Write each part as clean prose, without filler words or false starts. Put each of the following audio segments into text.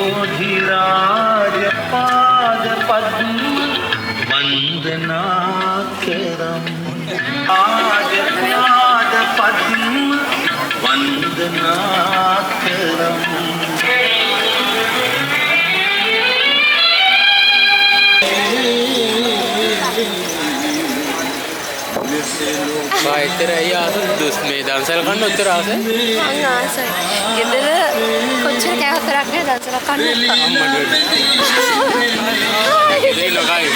मोधिराज पाद पद्म वंदना करम आज पाद पद्म वंदना करम ඉතරයි ආස දුස් මේ දන්සල් කන්න උත්තර ආස මං ආසයි. ගෙදර කොච්චර කෑවතරක් නේ දන්සල් කන්න. ගෙදර ලොකයි.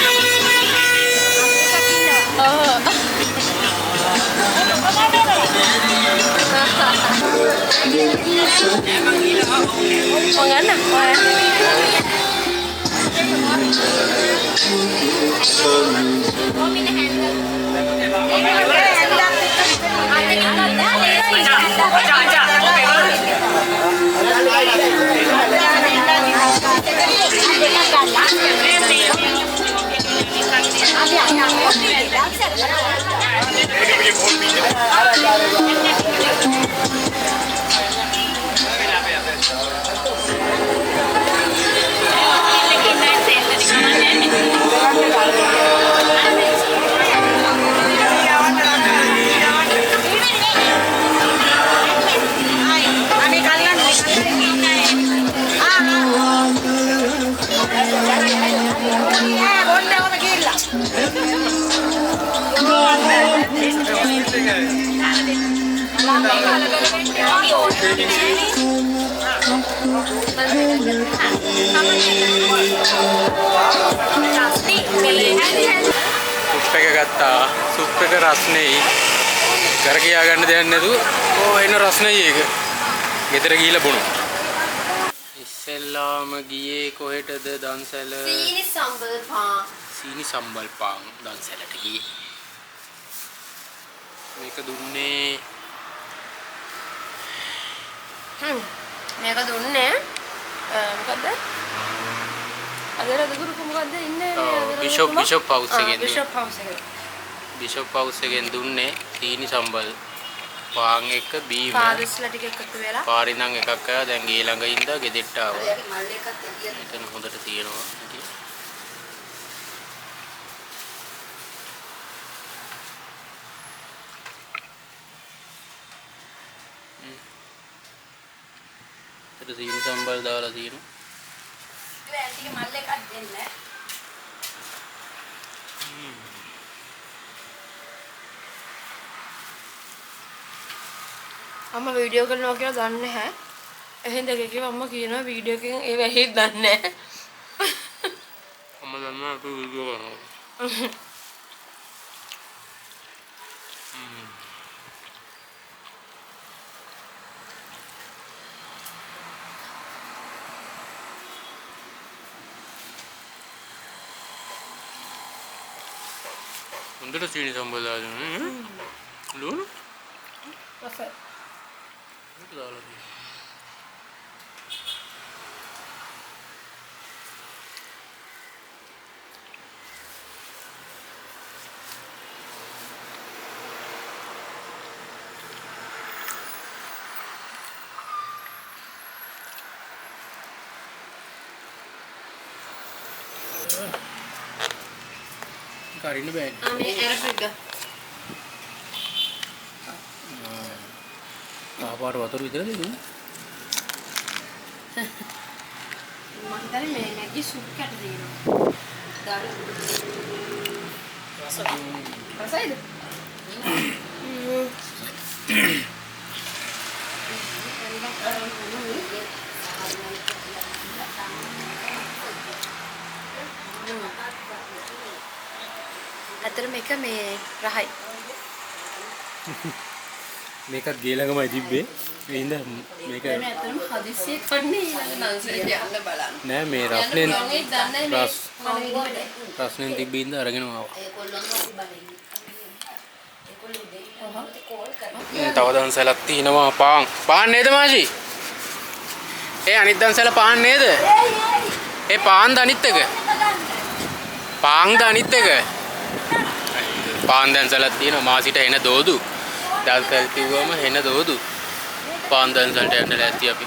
සුප් එක ගත්තා. සුප් එක රස්නෙයි. කර කියා ගන්න දෙයක් නැතුව එන රස්නෙයි ඒක. ගෙදර ගිහිල්ලා බොනවා. ඉස්සෙල්ලාම ගියේ කොහෙටද දන්සැල? සීනි සම්බල් පාන්. සීනි සම්බල් පාන් දන්සැලට ගියේ. මේක දුන්නේ මේක දුන්නේ මොකද්ද? අදර දුරු මොකද්ද ඉන්නේ? බිෂොප් හවුස් එකෙන්. බිෂොප් හවුස් එකෙන් දුන්නේ සීනි සම්බල් පාන් එක බීම. පාදස්ලා ටික එකතු වෙලා. පාරි නම් එකක් ආවා. දැන් ගේ ළඟ ඉඳලා ගෙදෙට්ට ආවා. එතන හොඳට තියෙනවා. සීනි සම්බල් දාලා තියෙනවා. ටික මල් එකක් දෙන්න. අම්මා වීඩියෝ කරනවා කියලා දන්නේ නැහැ. එහෙනම් දෙකේ අම්මා කියනවා වීඩියෝ එකෙන් ඒ වැහිත් දන්නේ නැහැ. අම්මා දන්නා අපි වීඩියෝ කරනවා. හොඳට සීනි සම්බල් දාලා ලුණු රසයි. මේක දාලා තියෙනවා. කරින්න බෑනේ. මේ ඇරපිට. ආපාර වතුර විතරද දුන්නේ? මම හිතන්නේ මේ නැගි සුප් කැට දෙනවා. දාලා. රසයිද? අතර මේක මේ රහයි. මේකත් ගේ ළඟමයි තිබ්බේ. ඒ හින්දා මේක ඇත්තටම හදිස්සියේ කන්නේ ඊළඟ දන්සලට යන්න බලන්න. නෑ මේ රස්නෙන් තිබ්බේ ඉඳ අරගෙන ආවා. තව දන්සලක් තියෙනවා පාන්. පාන් නේද මාජි? ඒ අනිත් දන්සල පාන් නේද? ඒ පාන්ද අනිත් එක? පාන්ද අනිත් එක? පාන් දන්සලක් තියෙනවා මාසිට එන දෝදු. දන්සල් කිව්වම එන දෝදු. පාන් දන්සලට යන්න ලෑස්ති අපි.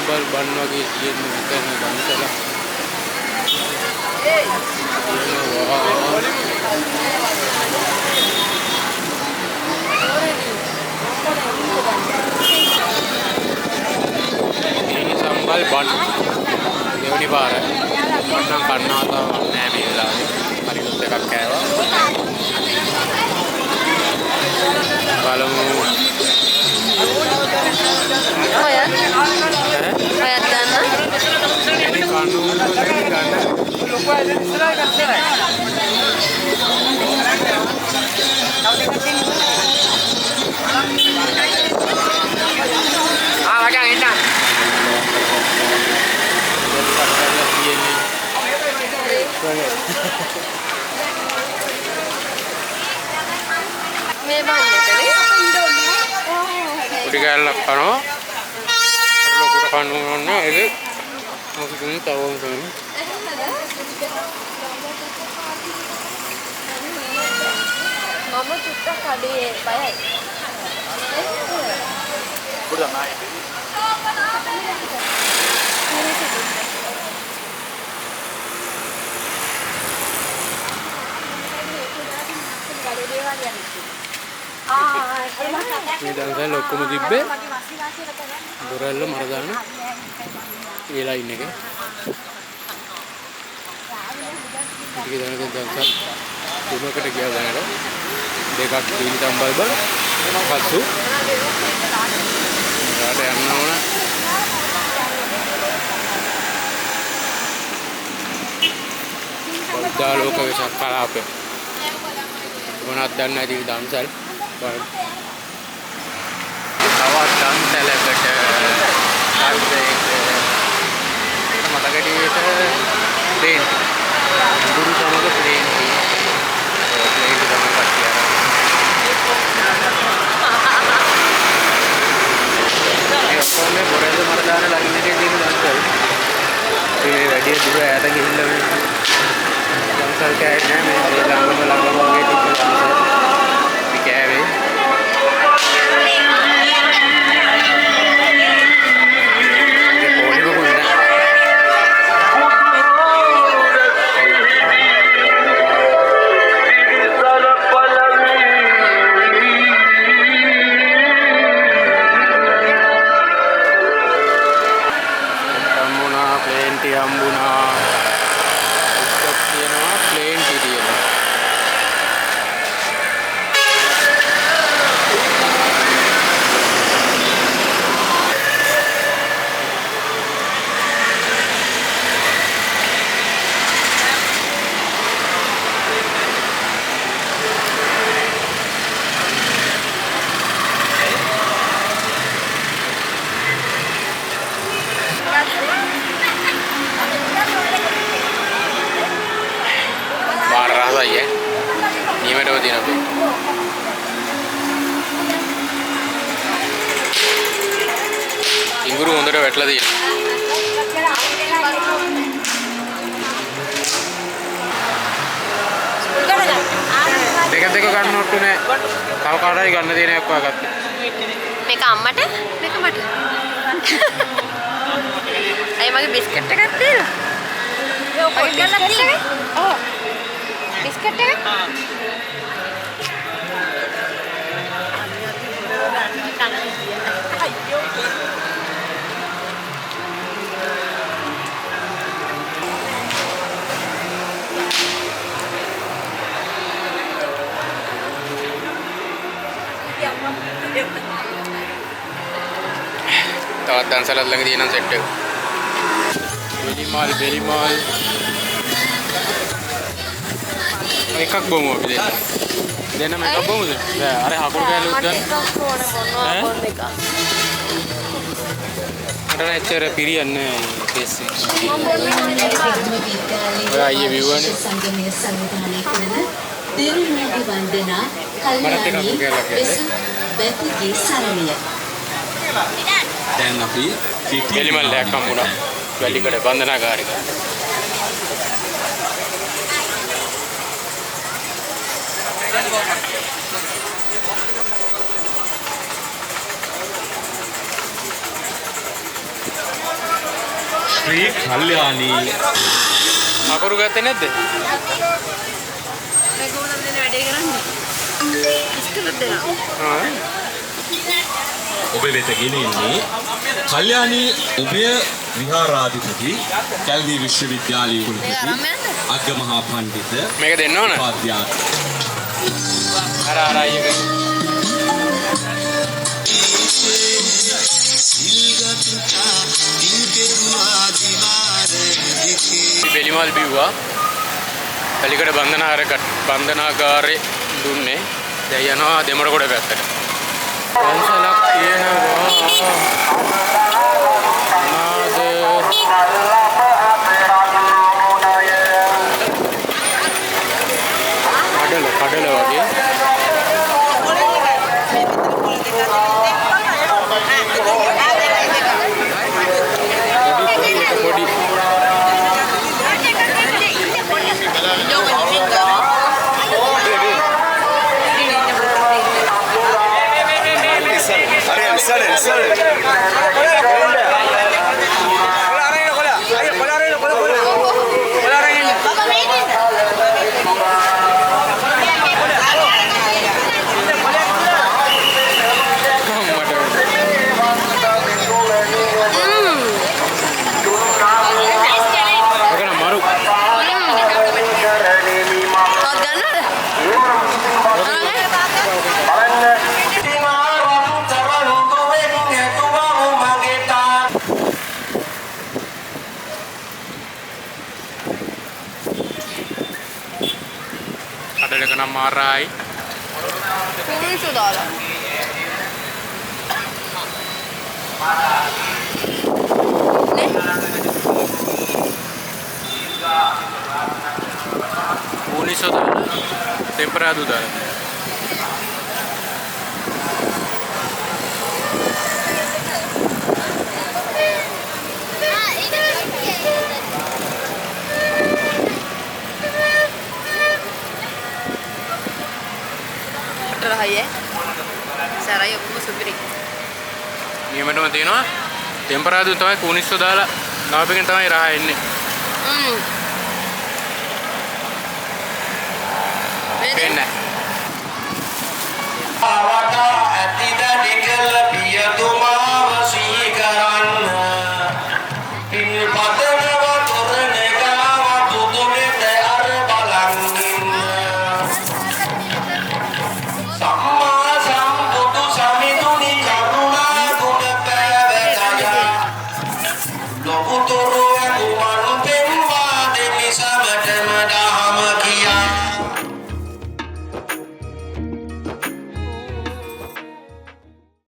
සම්බල් බන් වගේ තියෙන මෙතන දන්සල. සම්බල් බන් දෙවනි පාර මන්නම් කන්නාතාවක් නෑ මේ වෙලාවේ. හරිනුත් එකක් කෑවා. බලමු. ඔයත් ගන්න. එනි කන්නු ගන්න. වගේ ඉන්න. මේ බන්නේකනේ. උඩි ගාලක් කනවා. ලොකුට කන්නු ඕන ඒක මොකද තවම කරන්නේ. මම චුට්ටක් කඩේ බයයි. Udah naik. මේ දවස්වල ඔක්කොම තිබ්බේ දොරල්ල මරදාන ඒ ලයින් එකේ. ටික දවසක් දවසක් තුනකට ගියා දැනට දෙකක් දීලි තම්බල් බල පස්සු ඊට යන්න ඕන. පොල්දාලෝක විශාල කලාපේ මොනවද දන්නේ නැති දම්සල් බලන්න. තවත් දම්සලකට මතකටියට ප්ලේන් ගුරු සමග ප්ලේන් ප්ලේන් තමයි කට්ටිය ඒ ඔක්කොම බොරෙල්ල මරදාන ලයින් එකේ තියෙන දම්සල්. ඒ වැඩි දුර ඈත ගිහිල්ලා දම්සල් කෑවේ නෑ. මේ ළඟම වගේ තිබ්බ දම්සල් අපි කෑවේ. හම්බුණා. එකක් තියෙනවා ප්ලේන් ටිරියල. රසයි නියමටම තියෙනවා. ඉඟුරු හොඳට වැටලා තියෙනවා. දෙක ගන්න ඔට්ටු නෑ. තව කාටයි ගන්න දෙන එකක් ගත්තා. මේක අම්මට මේක මට. අය මගේ බිස්කට් එකක් දෙන්න. ඔය ගන්න තියෙන්නේ. ඔව්. बिस्किट है තවත් දන්සලත් ළඟ තියෙන සෙට් එක. බෙලි මාල් එකක් බොමු අපි දෙන්නම එකක් බොමුද? බෑ අර හකුරු කෑල්ලුත් ගන්න. ඈ? මට නැච්චර පිරියන්නේ කේස් එක. ඔය අයියේ විවුවනේ. සංගමයේ සංවිධානය කරන දේරුණාගේ වන්දනා කල්යාණී බැතිගේ සරණිය. දැන් අපි එලිමල්ලයක් හම්බුණා. වැලිකඩ බන්ධනාගාරික. ශ්‍රී කල්යාණී අකුරු ගත්තේ නැද්ද? මේ කොහොමද මේ වැඩේ කරන්නේ? ඉස්කලත් දෙනවා. ආ. ඔබ වෙත ගෙනෙන්නේ කල්යාණී උභය විහාරාධිපති කැලණි විශ්වවිද්‍යාලයේ කුලපති අග්ගමහා පණ්ඩිත මේක දෙන්න ඕන. උපාධ්‍යාපති අර අයියක. බෙලිමල් බිව්වා. පලිකඩ බන්ධනාගාරේ දුන්නේ. දැන් යනවා දෙමරකොඩ පැත්තට. පන්සලක් තියෙනවා. කඩල වගේ. පොඩි කඩලක නම් මාරයි. කුරුසු දාලා. නේ? Uniso දාලා ටෙම්පරාදු දාලා. රහයි සරයි ඔක්කොම සුපිරි. නියමටම තියෙනවා ටෙම්පරාදු තමයි කුනිස්සෝ දාලා නවපෙකින් තමයි රහ එන්නේ. මේ ආවදා ඇතිද නිකල්